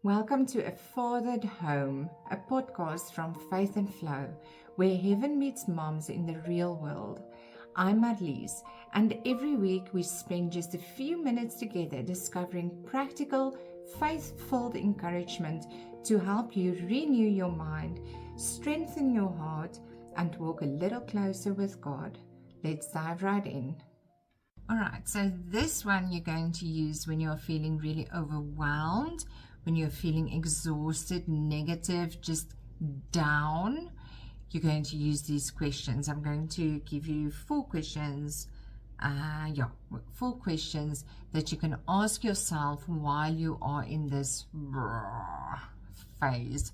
Welcome to A Fathered Home, a podcast from Faith and Flow, where heaven meets moms in the real world. I'm Marlies, and every week we spend just a few minutes together discovering practical, faith-filled encouragement to help you renew your mind, strengthen your heart, and walk a little closer with God. Let's dive right in. All right, so this one you're going to use when you're feeling really overwhelmed, when you're feeling exhausted, negative, just down. You're going to use these questions. I'm going to give you four questions. Four questions that you can ask yourself while you are in this phase.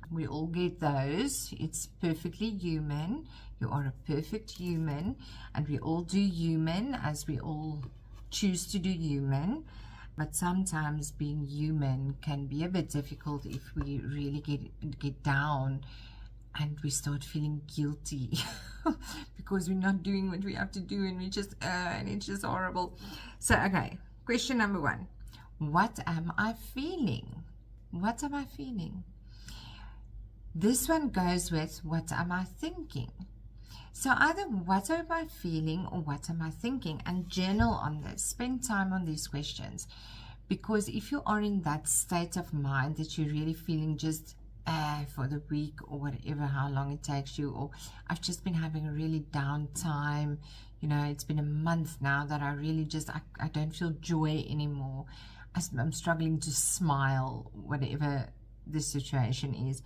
We all get those. It's perfectly human. You are a perfect human, and we all do human as we all choose to do human. But sometimes being human can be a bit difficult if we really get down and we start feeling guilty because we're not doing what we have to do, and we just and it's just horrible. So okay, question number one: what am I feeling? What am I feeling? This one goes with what am I thinking? So either what am I feeling or what am I thinking, and journal on this. Spend time on these questions, because if you are in that state of mind that you're really feeling just for the week or whatever, how long it takes you, or I've just been having a really down time, it's been a month now that I really just I don't feel joy anymore. I'm struggling to smile, whatever the situation is.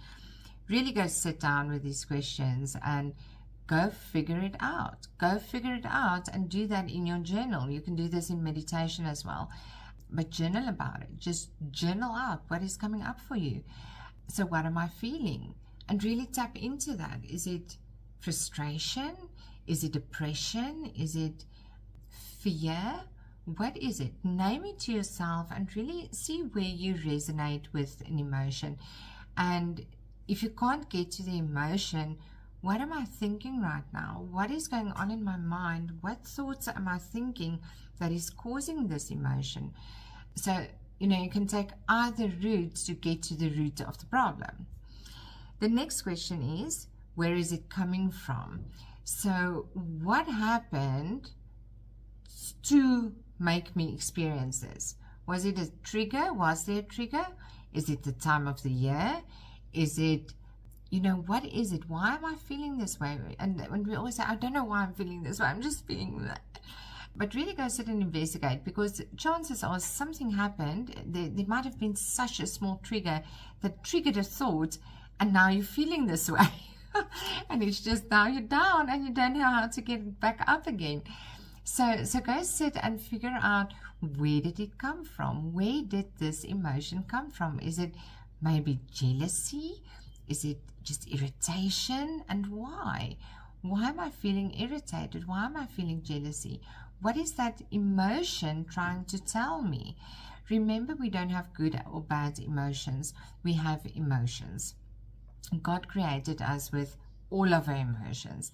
Really go sit down with these questions and go figure it out. Go figure it out and do that in your journal. You can do this in meditation as well. But journal about it. Just journal out what is coming up for you. So what am I feeling? And really tap into that. Is it frustration? Is it depression? Is it fear? What is it? Name it to yourself and really see where you resonate with an emotion. And if you can't get to the emotion, what am I thinking right now? What is going on in my mind? What thoughts am I thinking that is causing this emotion? So, you can take either route to get to the root of the problem. The next question is, where is it coming from? So, what happened to make me experience this? Was it a trigger? Was there a trigger? Is it the time of the year? Is it, what is it? Why am I feeling this way? And when we always say, I don't know why I'm feeling this way, I'm just feeling that. But really go sit and investigate, because chances are something happened. There might have been such a small trigger that triggered a thought, and now you're feeling this way. And it's just now you're down and you don't know how to get back up again. So go sit and figure out, where did it come from? Where did this emotion come from? Is it maybe jealousy? Is it just irritation? And why? Why am I feeling irritated? Why am I feeling jealousy? What is that emotion trying to tell me? Remember, we don't have good or bad emotions. We have emotions. God created us with all of our emotions.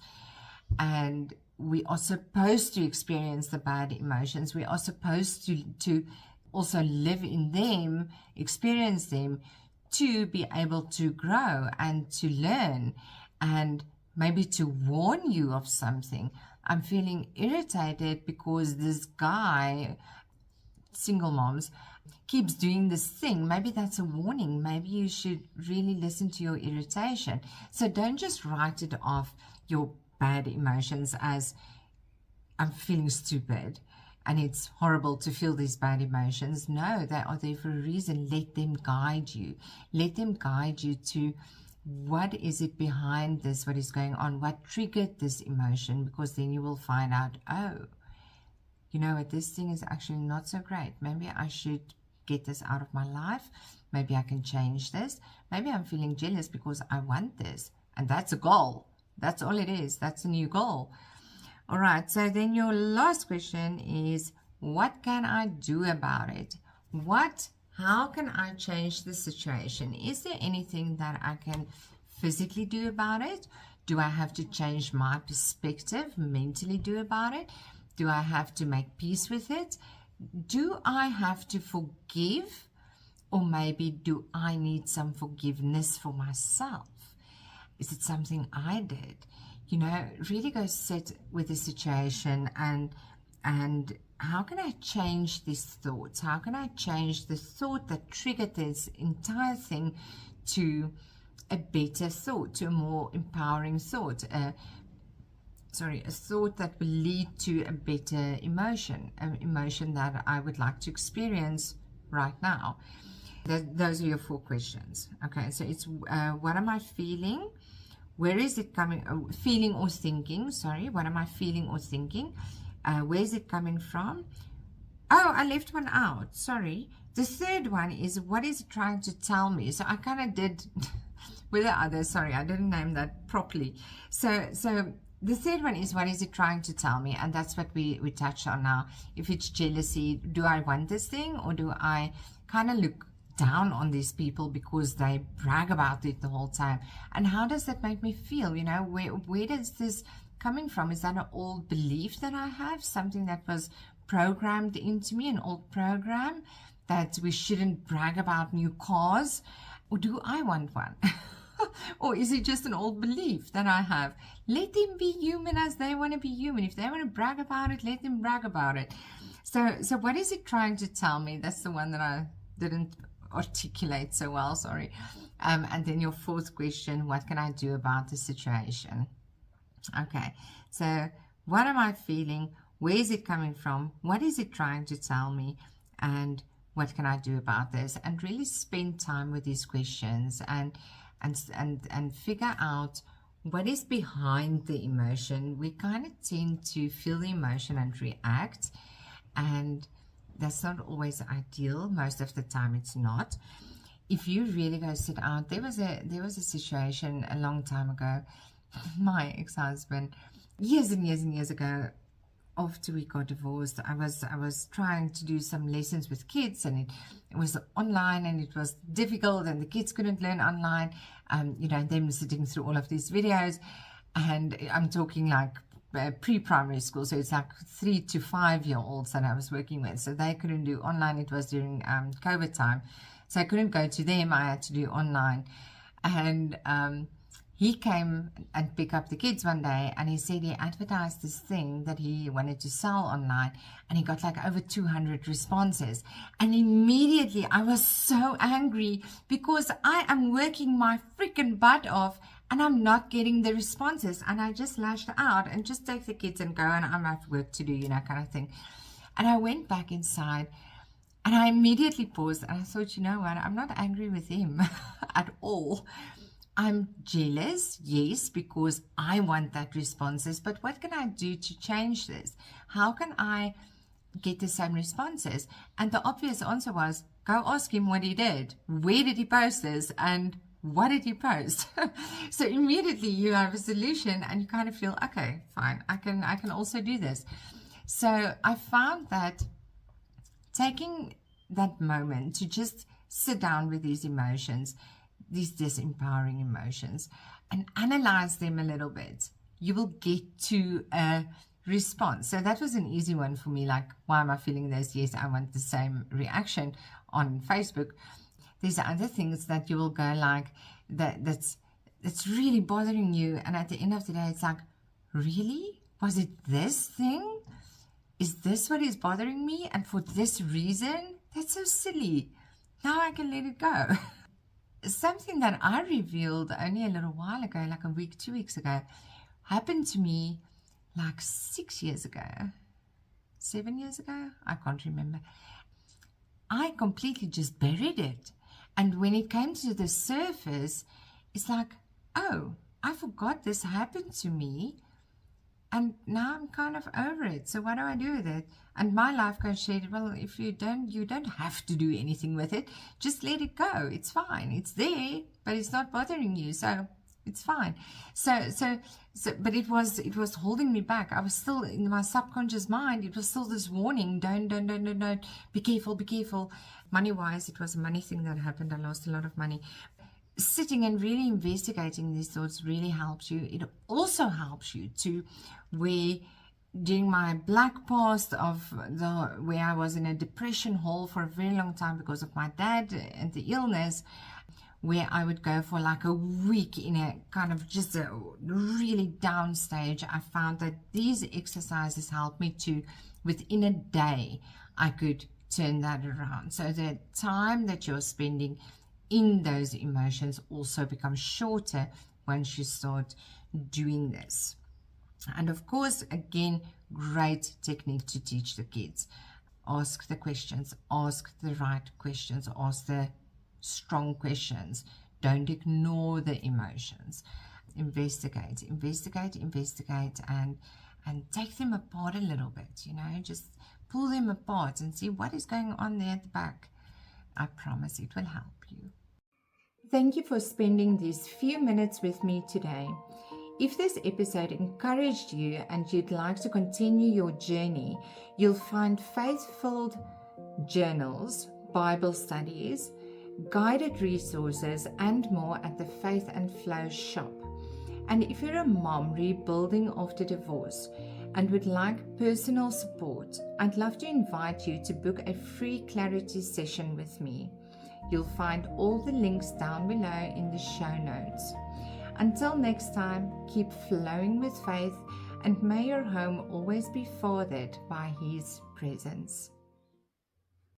And we are supposed to experience the bad emotions. We are supposed to also live in them, experience them, to be able to grow and to learn, and maybe to warn you of something. I'm feeling irritated because this guy, single moms, keeps doing this thing. Maybe that's a warning. Maybe you should really listen to your irritation. So don't just write it off, your bad emotions, as I'm feeling stupid and it's horrible to feel these bad emotions. No, they are there for a reason. Let them guide you. Let them guide you to, what is it behind this? What is going on? What triggered this emotion? Because then you will find out, oh, this thing is actually not so great. Maybe I should get this out of my life. Maybe I can change this. Maybe I'm feeling jealous because I want this. And that's a goal. That's all it is. That's a new goal. All right. So then your last question is, what can I do about it? How can I change the situation? Is there anything that I can physically do about it? Do I have to change my perspective, mentally do about it? Do I have to make peace with it? Do I have to forgive Or maybe, do I need some forgiveness for myself? Is it something I did? You know, really go sit with the situation and how can I change these thoughts? How can I change the thought that triggered this entire thing to a better thought, to a more empowering thought? A thought that will lead to a better emotion, an emotion that I would like to experience right now. Those are your 4 questions. Okay, so it's what am I feeling? Where is it coming? Feeling or thinking? Sorry, what am I feeling or thinking? Where is it coming from? Oh, I left one out. Sorry. The 3rd one is, what is it trying to tell me? So I kind of did with the others. Sorry, I didn't name that properly. So the 3rd one is, what is it trying to tell me? And that's what we touched on now. If it's jealousy, do I want this thing, or do I kind of look down on these people because they brag about it the whole time? And how does that make me feel? You know, where does this coming from? Is that an old belief that I have, something that was programmed into me, an old program that we shouldn't brag about new cars? Or do I want one? Or is it just an old belief that I have? Let them be human as they want to be human. If they want to brag about it, let them brag about it. So what is it trying to tell me? That's the one that I didn't articulate so well, sorry. And then your 4th question, what can I do about the situation? Okay, so what am I feeling? Where is it coming from? What is it trying to tell me? And what can I do about this? And really spend time with these questions and figure out what is behind the emotion. We kind of tend to feel the emotion and react, and that's not always ideal. Most of the time it's not. If you really go sit out, there was a situation a long time ago. My ex-husband, years and years and years ago, after we got divorced, I was trying to do some lessons with kids, and it was online, and it was difficult, and the kids couldn't learn online. You know, them sitting through all of these videos, and I'm talking like pre-primary school, so it's like 3 to 5 year olds that I was working with, so they couldn't do online. It was during COVID time, so I couldn't go to them. I had to do online. And he came and picked up the kids one day, and he said he advertised this thing that he wanted to sell online, and he got like over 200 responses. And immediately I was so angry because I am working my freaking butt off and I'm not getting the responses. And I just lashed out and just take the kids and go, and I have work to do, you know, kind of thing. And I went back inside and I immediately paused, and I thought, you know what, I'm not angry with him at all. I'm jealous, yes, because I want that responses, but what can I do to change this? How can I get the same responses? And the obvious answer was, go ask him what he did. Where did he post this? And what did he post? So immediately you have a solution, and you kind of feel, okay, fine, I can also do this. So I found that taking that moment to just sit down with these emotions, these disempowering emotions, and analyze them a little bit, you will get to a response. So that was an easy one for me. Like, why am I feeling this? Yes, I want the same reaction on Facebook. There's other things that you will go like, that's really bothering you, and at the end of the day it's like, really? Was it this thing? Is this what is bothering me? And for this reason? That's so silly. Now I can let it go. Something that I revealed only a little while ago, like a week, 2 weeks ago, happened to me like 6 years ago, 7 years ago, I can't remember. I completely just buried it. And when it came to the surface, it's like, oh, I forgot this happened to me. And now I'm kind of over it. So what do I do with it? And my life coach said, well, if you don't have to do anything with it. Just let it go. It's fine. It's there, but it's not bothering you. So it's fine. But it was holding me back. I was still in my subconscious mind. It was still this warning. Don't. Be careful, be careful. Money-wise, it was a money thing that happened. I lost a lot of money. Sitting and really investigating these thoughts really helps you. It also helps you to where during my black past of where I was in a depression hole for a very long time because of my dad and the illness, where I would go for like a week in a kind of just a really down stage, I found that these exercises helped me to, within a day, I could turn that around. So the time that you're spending in those emotions also becomes shorter once you start doing this. And of course, again, great technique to teach the kids. Ask the questions, ask the right questions, ask the strong questions. Don't ignore the emotions. Investigate, investigate, investigate, and take them apart a little bit, you know, just pull them apart and see what is going on there at the back. I promise it will help you. Thank you for spending these few minutes with me today. If this episode encouraged you and you'd like to continue your journey, you'll find faith-filled journals, Bible studies, guided resources, and more at the Faith and Flow shop. And if you're a mom rebuilding after divorce and would like personal support, I'd love to invite you to book a free clarity session with me. You'll find all the links down below in the show notes. Until next time, keep flowing with faith, and may your home always be fathered by His presence.